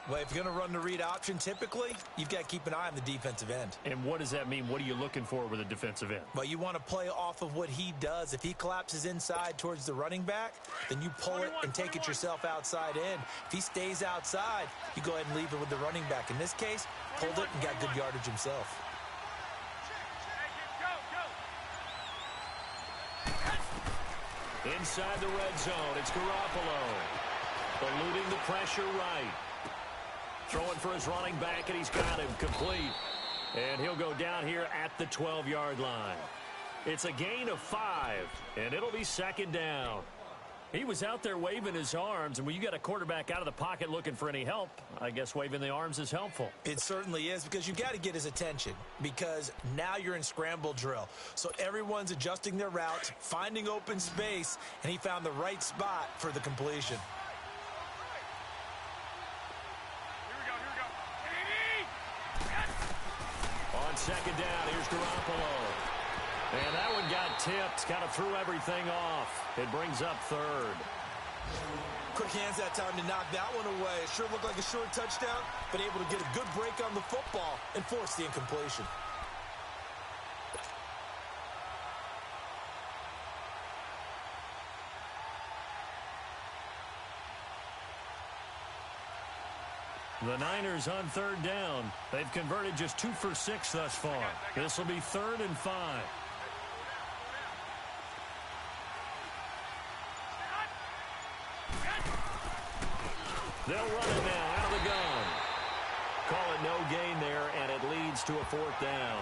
Well, if you're going to run the read option, typically, you've got to keep an eye on the defensive end. And what does that mean? What are you looking for with a defensive end? Well, you want to play off of what he does. If he collapses inside towards the running back, then you pull it and take it yourself outside in. If he stays outside, you go ahead and leave it with the running back. In this case, pulled it and got good yardage himself. Inside the red zone, it's Garoppolo. Eluding the pressure right. Throwing for his running back, and he's got him complete. And he'll go down here at the 12-yard line. It's a gain of 5, and it'll be 2nd down. He was out there waving his arms, and when you got a quarterback out of the pocket looking for any help, I guess waving the arms is helpful. It certainly is, because you've got to get his attention, because now you're in scramble drill. So everyone's adjusting their routes, finding open space, and he found the right spot for the completion. On 2nd down, here's Garoppolo. And that one got tipped, kind of threw everything off. It brings up 3rd. Quick hands that time to knock that one away. It sure looked like a short touchdown, but able to get a good break on the football and force the incompletion. The Niners on 3rd down. They've converted just 2 for 6 thus far. This will be 3rd and 5. They'll run it now out of the gun. Call it no gain there, and it leads to a 4th down.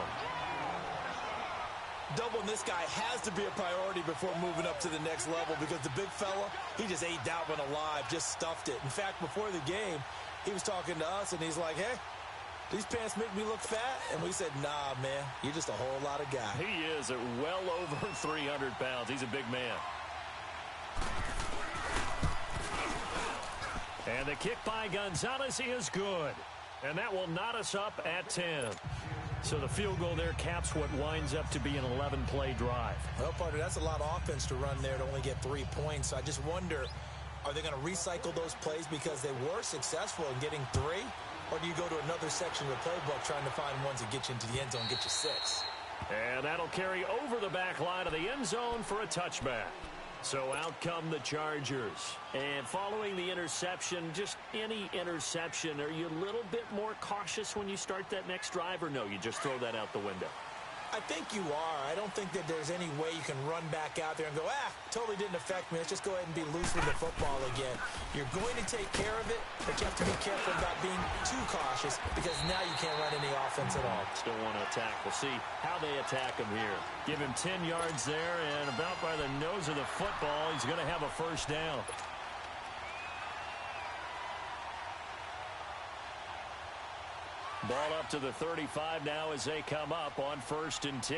Doubling this guy has to be a priority before moving up to the next level, because the big fella, he just ate that one alive, just stuffed it. In fact, before the game, he was talking to us, and he's like, hey, these pants make me look fat? And we said, nah, man, you're just a whole lot of guy. He is at well over 300 pounds. He's a big man. And the kick by Gonzalez is good. And that will knot us up at 10. So the field goal there caps what winds up to be an 11-play drive. Well, partner, that's a lot of offense to run there to only get 3 points. So I just wonder, are they going to recycle those plays because they were successful in getting 3? Or do you go to another section of the playbook trying to find ones that get you into the end zone and get you 6? And that'll carry over the back line of the end zone for a touchback. So out come the Chargers. And following the interception, just any interception, are you a little bit more cautious when you start that next drive, or no, you just throw that out the window? I think you are. I don't think that there's any way you can run back out there and go, totally didn't affect me. Let's just go ahead and be loose with the football again. You're going to take care of it, but you have to be careful about being too cautious, because now you can't run any offense at all. Still want to attack. We'll see how they attack him here. Give him 10 yards there, and about by the nose of the football, he's going to have a first down. Ball up to the 35 now as they come up on 1st and 10.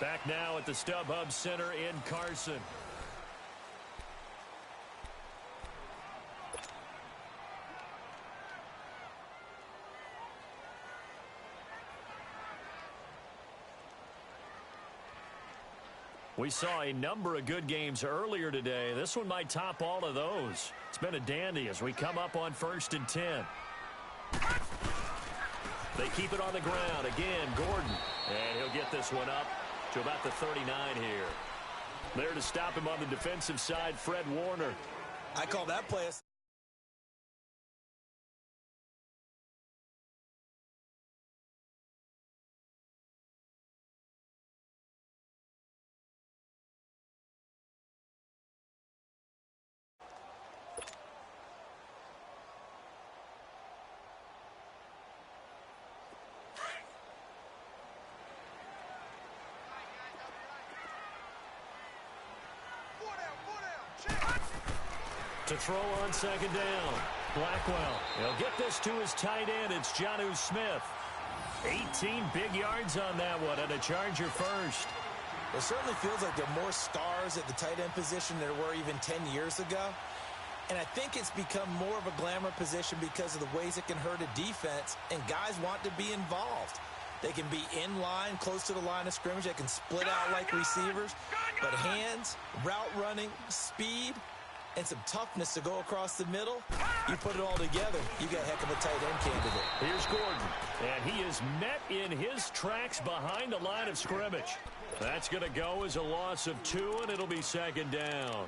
Back now at the StubHub Center in Carson. We saw a number of good games earlier today. This one might top all of those. It's been a dandy as we come up on 1st and 10. They keep it on the ground. Again, Gordon. And he'll get this one up to about the 39 here. There to stop him on the defensive side, Fred Warner. I call that play a to throw on 2nd down. Blackwell. He'll get this to his tight end. It's Jonnu Smith. 18 big yards on that one, and a Charger first. It certainly feels like there are more stars at the tight end position than there were even 10 years ago. And I think it's become more of a glamour position because of the ways it can hurt a defense, and guys want to be involved. They can be in line, close to the line of scrimmage. They can split out like receivers. But hands, route running, speed, and some toughness to go across the middle, you put it all together, you got a heck of a tight end candidate. Here's Gordon, and he is met in his tracks behind the line of scrimmage. That's going to go as a loss of 2, and it'll be second down.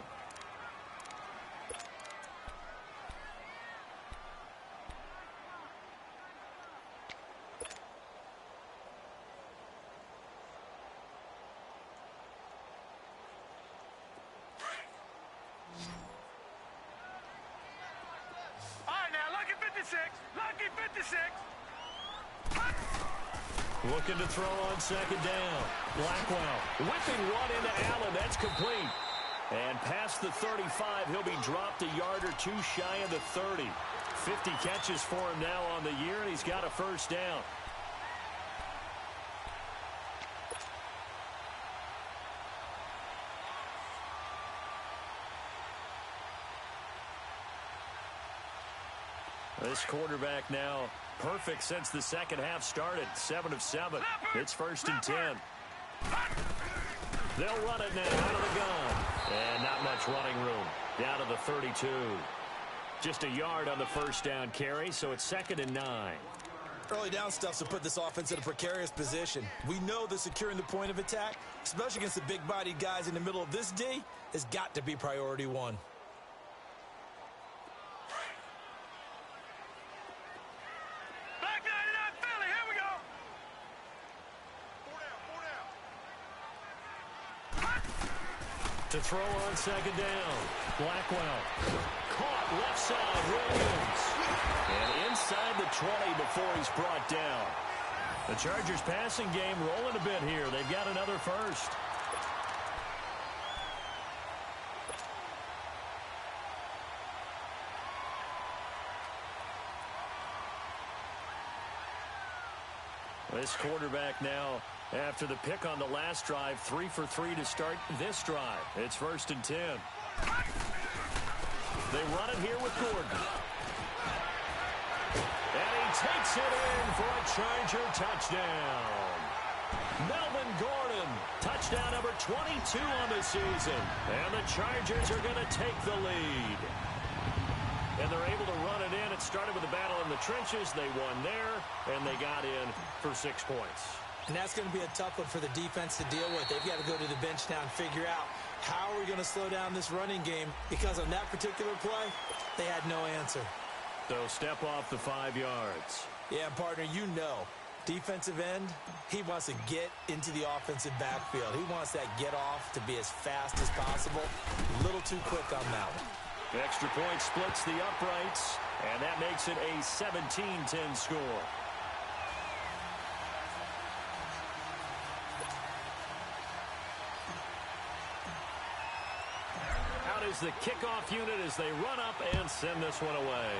Looking to throw on second down. Blackwell whipping one into Allen. That's complete. And past the 35, he'll be dropped a yard or two shy of the 30. 50 catches for him now on the year, and he's got a first down. This quarterback now perfect since the second half started. 7 of 7. It's 1st and 10. They'll run it now out of the gun. And not much running room. Down to the 32. Just a yard on the first down carry, so it's 2nd and 9. Early down stuff to put this offense in a precarious position. We know that securing the point of attack, especially against the big-bodied guys in the middle of this D, has got to be priority 1. To throw on second down. Blackwell. Caught left side. Williams. And inside the 20 before he's brought down. The Chargers passing game rolling a bit here. They've got another first. This quarterback now, after the pick on the last drive, 3 for 3 to start this drive. It's 1st and 10. They run it here with Gordon. And he takes it in for a Charger touchdown. Melvin Gordon, touchdown number 22 on the season. And the Chargers are going to take the lead. And they're able to run it in. It started with a battle in the trenches. They won there, and they got in for 6 points. And that's going to be a tough one for the defense to deal with. They've got to go to the bench now and figure out how are we going to slow down this running game, because on that particular play, they had no answer. So step off the 5 yards. Yeah, partner, you know, defensive end, he wants to get into the offensive backfield. He wants that get off to be as fast as possible. A little too quick on that one. Extra point splits the uprights, and that makes it a 17-10 score. Out is the kickoff unit as they run up and send this one away.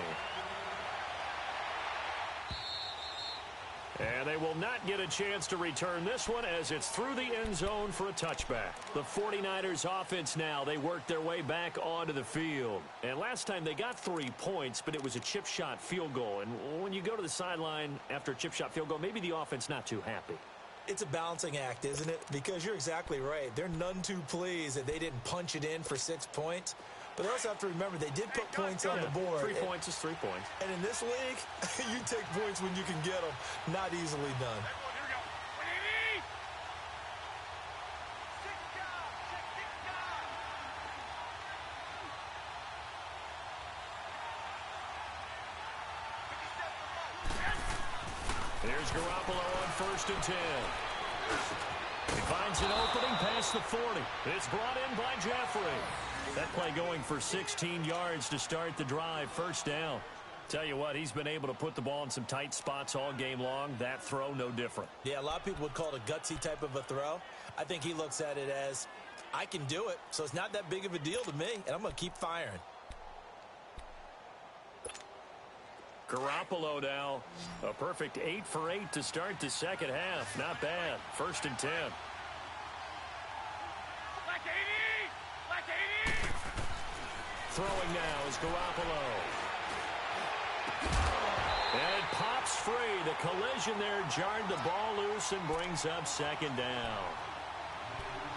And they will not get a chance to return this one as it's through the end zone for a touchback. The 49ers offense now, they work their way back onto the field. And last time they got 3 points, but it was a chip shot field goal. And when you go to the sideline after a chip shot field goal, maybe the offense not too happy. It's a balancing act, isn't it? Because you're exactly right. They're none too pleased that they didn't punch it in for 6 points. But they also have to remember they did put points on the board. 3 points is 3 points. And in this league, you take points when you can get them. Not easily done. Here's Garoppolo on 1st and 10. He finds an opening past the 40. It's brought in by Jeffrey. That play going for 16 yards to start the drive. 1st down. Tell you what, he's been able to put the ball in some tight spots all game long. That throw, no different. Yeah, a lot of people would call it a gutsy type of a throw. I think he looks at it as, I can do it, so it's not that big of a deal to me, and I'm going to keep firing. Garoppolo now, a perfect 8 for 8 to start the second half. Not bad. 1st and 10. Black 80! Black 80! Throwing now is Garoppolo. And it pops free. The collision there jarred the ball loose and brings up 2nd down.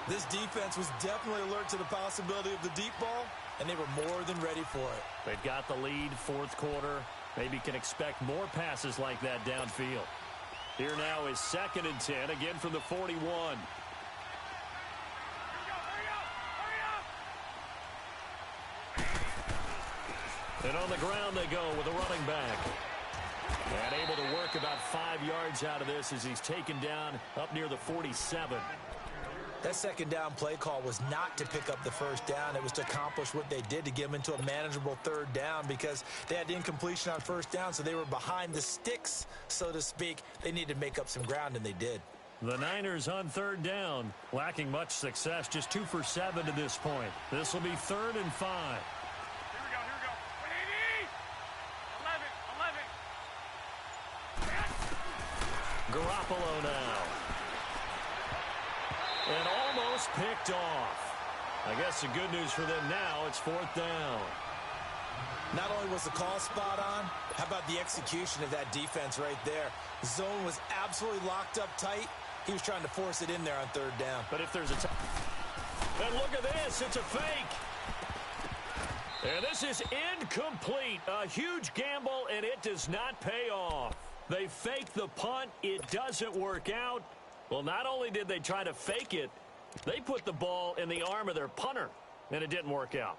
This defense was definitely alert to the possibility of the deep ball, and they were more than ready for it. They've got the lead, 4th quarter. Maybe can expect more passes like that downfield. Here now is 2nd and 10, again from the 41. Hurry up! And on the ground they go with a running back. And able to work about 5 yards out of this as he's taken down up near the 47. That 2nd down play call was not to pick up the 1st down. It was to accomplish what they did, to get them into a manageable 3rd down, because they had incompletion on 1st down, so they were behind the sticks, so to speak. They needed to make up some ground, and they did. The Niners on 3rd down, lacking much success, just 2 for 7 to this point. This will be 3rd and 5. Here we go, here we go. 180! 11, 11. Garoppolo now. And almost picked off. I guess the good news for them now, it's 4th down. Not only was the call spot on, how about the execution of that defense right there? Zone was absolutely locked up tight. He was trying to force it in there on 3rd down. But if there's a and look at this, it's a fake. And this is incomplete. A huge gamble, and it does not pay off. They fake the punt. It doesn't work out. Well, not only did they try to fake it, they put the ball in the arm of their punter, and it didn't work out.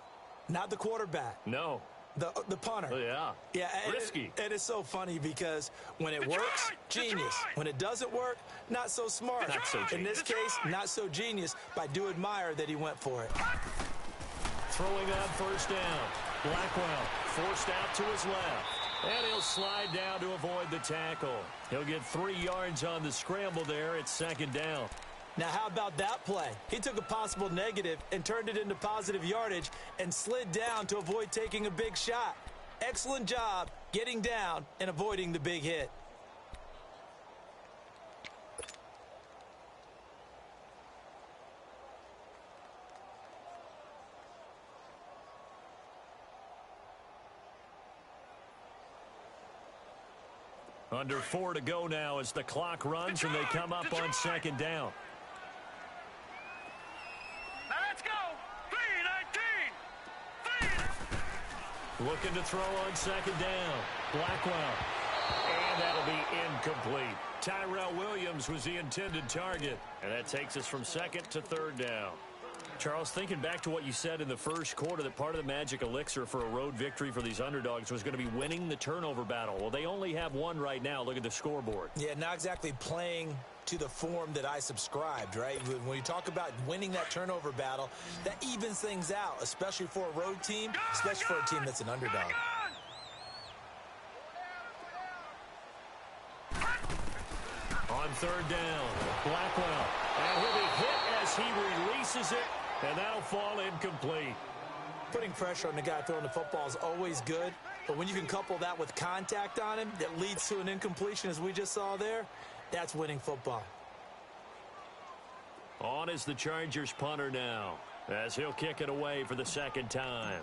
Not the quarterback. No. The punter. Oh, yeah. Yeah. Risky. And it's so funny because when it works, genius. When it doesn't work, not so smart. Not so genius. In this case, not so genius, but I do admire that he went for it. Throwing on 1st down. Blackwell forced out to his left. And he'll slide down to avoid the tackle. He'll get 3 yards on the scramble there. It's 2nd down. Now, how about that play? He took a possible negative and turned it into positive yardage and slid down to avoid taking a big shot. Excellent job getting down and avoiding the big hit. Under 4 to go now as the clock runs and they come up on 2nd down. Now let's go! 3-19! Looking to throw on 2nd down. Blackwell. And that'll be incomplete. Tyrell Williams was the intended target. And that takes us from 2nd to 3rd down. Charles, thinking back to what you said in the 1st quarter, that part of the magic elixir for a road victory for these underdogs was going to be winning the turnover battle. Well, they only have one right now. Look at the scoreboard. Yeah, not exactly playing to the form that I subscribed, right? When you talk about winning that turnover battle, that evens things out, especially for a road team, especially for a team that's an underdog. On 3rd down, Blackwell. And he'll be hit as he releases it, and that'll fall incomplete. Putting pressure on the guy throwing the football is always good, but when you can couple that with contact on him that leads to an incompletion, as we just saw there, that's winning football. On is the Chargers punter now, as he'll kick it away for the 2nd time.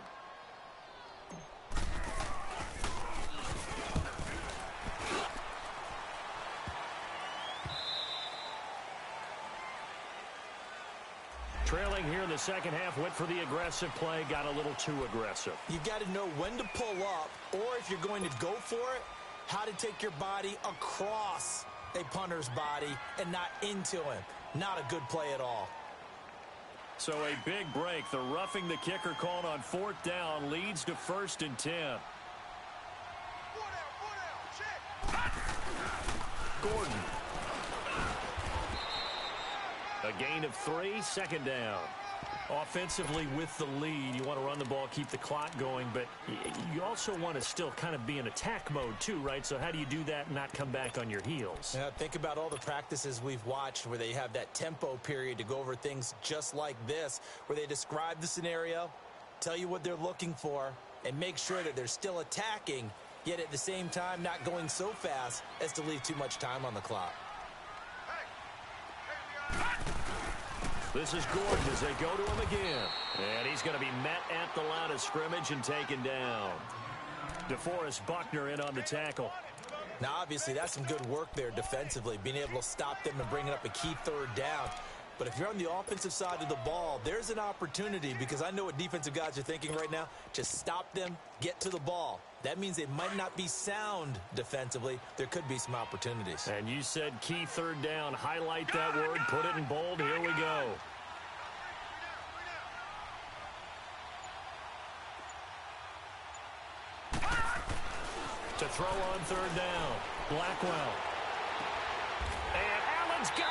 Trailing here in the 2nd half, went for the aggressive play, got a little too aggressive. You've got to know when to pull up, or if you're going to go for it, how to take your body across a punter's body and not into him. Not a good play at all. So a big break. The roughing the kicker called on 4th down leads to 1st and 10. Gordon. A gain of 3, 2nd down. Offensively with the lead, you want to run the ball, keep the clock going, but you also want to still kind of be in attack mode too, right? So how do you do that and not come back on your heels? Yeah, think about all the practices we've watched where they have that tempo period to go over things just like this, where they describe the scenario, tell you what they're looking for, and make sure that they're still attacking yet at the same time not going so fast as to leave too much time on the clock. This is Gordon as they go to him again. And he's going to be met at the line of scrimmage and taken down. DeForest Buckner in on the tackle. Now, obviously, that's some good work there defensively, being able to stop them and bringing up a key third down. But if you're on the offensive side of the ball, there's an opportunity, because I know what defensive guys are thinking right now. Just stop them, get to the ball. That means they might not be sound defensively. There could be some opportunities. And you said key third down. Highlight that word, put it in bold. Here we go. To throw on third down, Blackwell. And Allen's got it.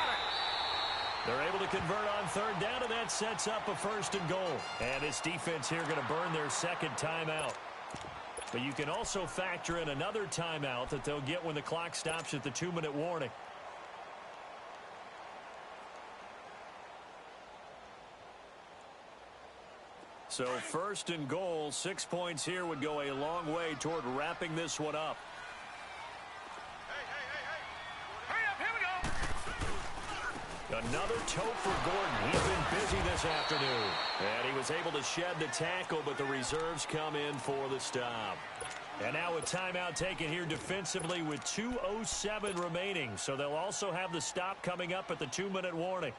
They're able to convert on third down, and that sets up a 1st and goal. And this defense here going to burn their second timeout. But you can also factor in another timeout that they'll get when the clock stops at the 2-minute warning. So 1st and goal, 6 points here would go a long way toward wrapping this one up. Hurry up, here we go. Another tote for Gordon. He's been busy this afternoon. And he was able to shed the tackle, but the reserves come in for the stop. And now a timeout taken here defensively with 2:07 remaining. So they'll also have the stop coming up at the 2-minute warning.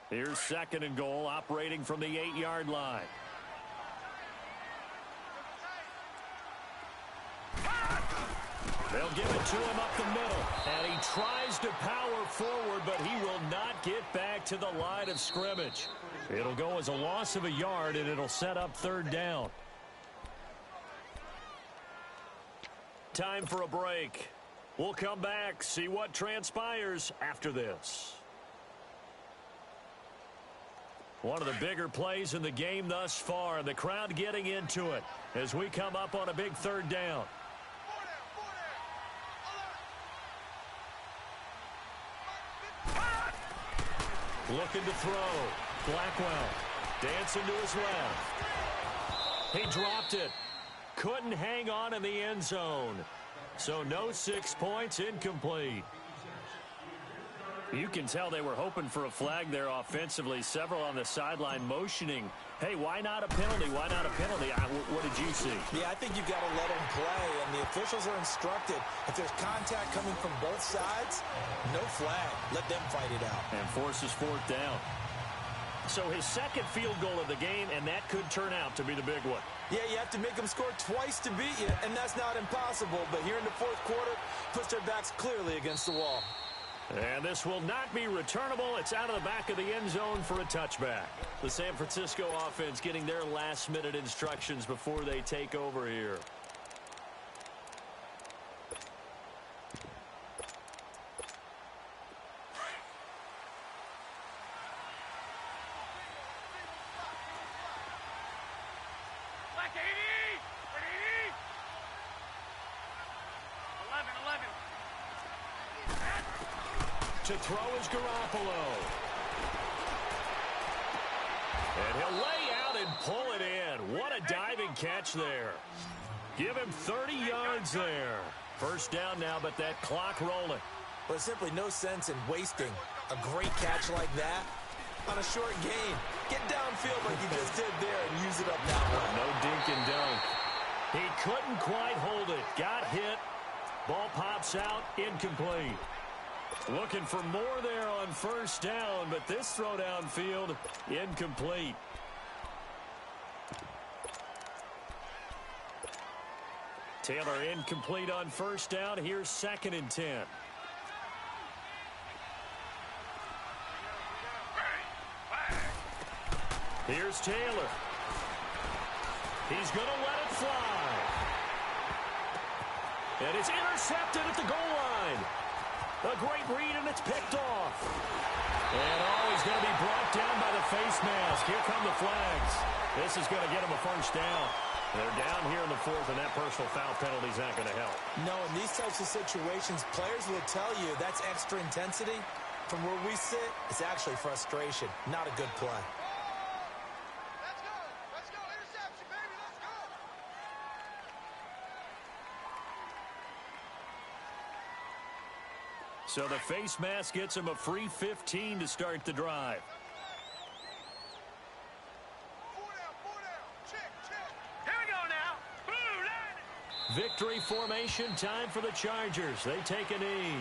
Here's 2nd and goal, operating from the 8-yard line. They'll give it to him up the middle. And he tries to power forward, but he will not get back to the line of scrimmage. It'll go as a loss of a yard, and it'll set up 3rd down. Time for a break. We'll come back, see what transpires after this. One of the bigger plays in the game thus far. The crowd getting into it as we come up on a big 3rd down. Looking to throw. Blackwell dancing to his left. He dropped it. Couldn't hang on in the end zone. So no 6 points, incomplete. You can tell they were hoping for a flag there offensively. Several on the sideline motioning. Hey, why not a penalty? Why not a penalty? What did you see? Yeah, I think you've got to let them play, and the officials are instructed. If there's contact coming from both sides, no flag. Let them fight it out. And forces 4th down. So his 2nd field goal of the game, and that could turn out to be the big one. Yeah, you have to make them score twice to beat you, and that's not impossible. But here in the 4th quarter, puts their backs clearly against the wall. And this will not be returnable. It's out of the back of the end zone for a touchback. The San Francisco offense getting their last-minute instructions before they take over here. Black 80! 80! 11. To throw is Garoppolo. And he'll lay out and pull it in. What a diving catch there. Give him 30 yards there. 1st down now, but that clock rolling. Well, there's simply no sense in wasting a great catch like that on a short gain. Get downfield like you just did there and use it up that way. No dink and dunk. He couldn't quite hold it. Got hit. Ball pops out. Incomplete. Looking for more there on 1st down, but this throw downfield, incomplete. Taylor incomplete on 1st down. Here's 2nd and 10. Here's Taylor. He's going to let it fly. And it's intercepted at the goal line. A great read, and it's picked off. And he's going to be brought down by the face mask. Here come the flags. This is going to get him a 1st down. They're down here in the 4th, and that personal foul penalty is not going to help. No, in these types of situations, players will tell you that's extra intensity. From where we sit, it's actually frustration, not a good play. So the face mask gets him a free 15 to start the drive. Here we go now. Blue line. Victory formation time for the Chargers. They take a knee.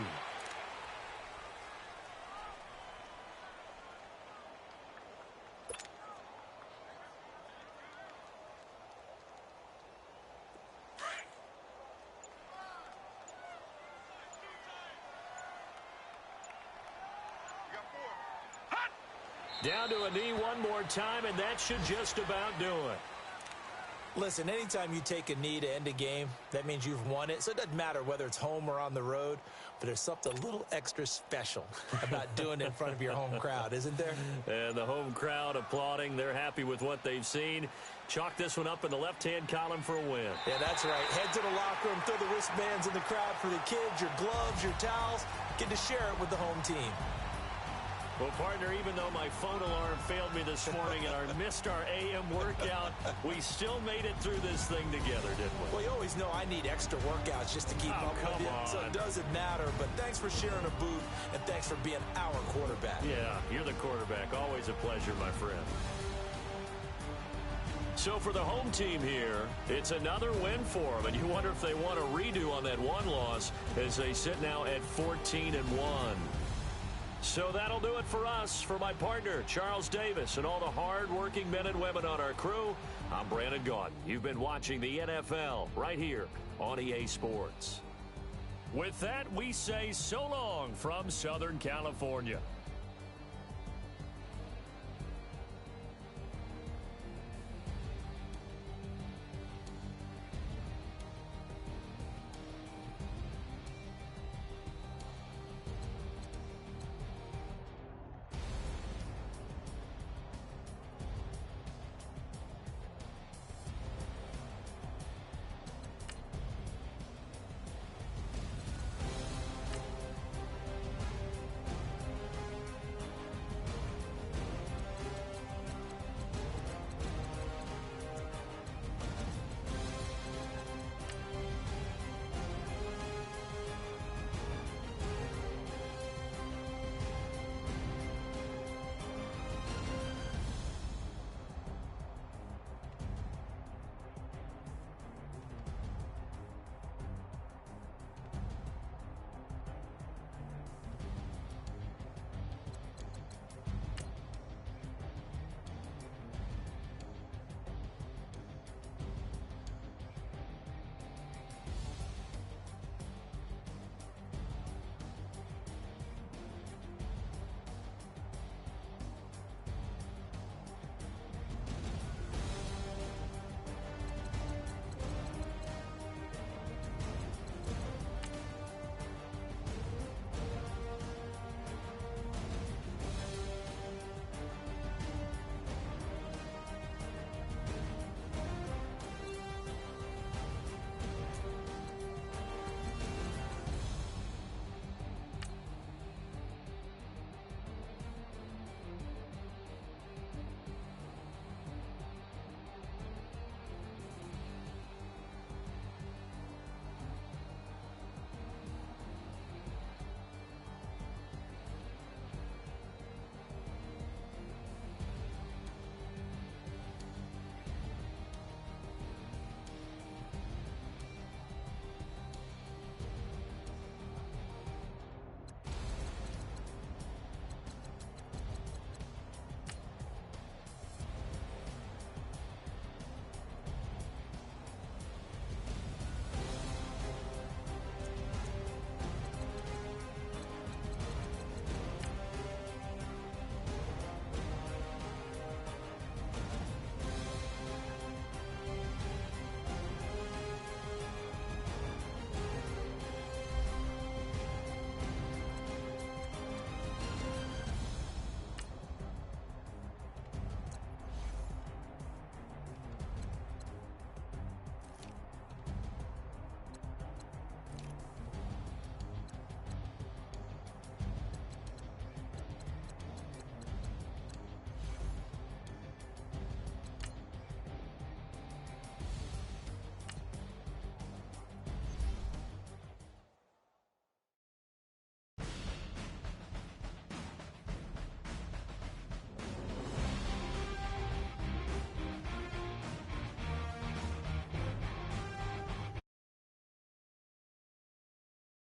Down to a knee one more time, and that should just about do it. Listen, anytime you take a knee to end a game, that means you've won it. So it doesn't matter whether it's home or on the road, but there's something a little extra special about doing it in front of your home crowd, isn't there? And the home crowd applauding. They're happy with what they've seen. Chalk this one up in the left-hand column for a win. Yeah, that's right. Head to the locker room, throw the wristbands in the crowd for the kids, your gloves, your towels. Get to share it with the home team. Well, partner, even though my phone alarm failed me this morning and I missed our AM workout, we still made it through this thing together, didn't we? Well, you always know I need extra workouts just to keep up with you, so it doesn't matter. But thanks for sharing a booth, and thanks for being our quarterback. Yeah, you're the quarterback. Always a pleasure, my friend. So for the home team here, it's another win for them, and you wonder if they want a redo on that one loss as they sit now at 14-1. So that'll do it for us. For my partner, Charles Davis, and all the hard-working men and women on our crew, I'm Brandon Gaudin. You've been watching the NFL right here on EA Sports. With that, we say so long from Southern California.